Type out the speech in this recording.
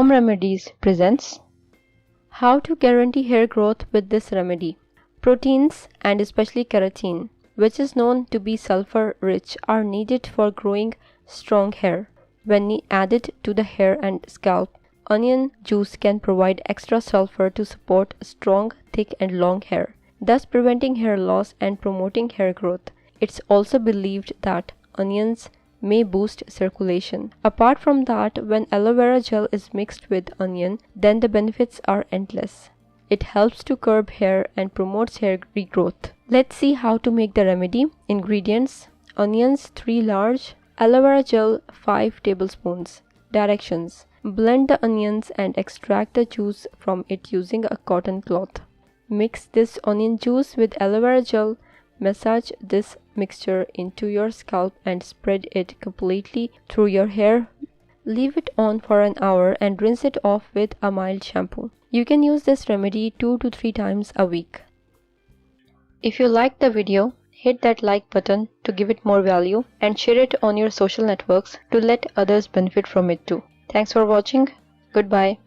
Home Remedies presents how to guarantee hair growth with this remedy. Proteins and especially keratin, which is known to be sulfur rich, are needed for growing strong hair. When added to the hair and scalp, onion juice can provide extra sulfur to support strong, thick and long hair, thus preventing hair loss and promoting hair growth. It's also believed that onions may boost circulation. Apart from that, when aloe vera gel is mixed with onion, then the benefits are endless. It helps to curb hair and promotes hair regrowth. Let's see how to make the remedy. Ingredients: onions 3 large, aloe vera gel 5 tablespoons. Directions: blend the onions and extract the juice from it using a cotton cloth. Mix this onion juice with aloe vera gel. Massage this mixture into your scalp and spread it completely through your hair. Leave it on for an hour and rinse it off with a mild shampoo. You can use this remedy 2 to 3 times a week. If you liked the video, hit that like button to give it more value and share it on your social networks to let others benefit from it too. Thanks for watching. Goodbye.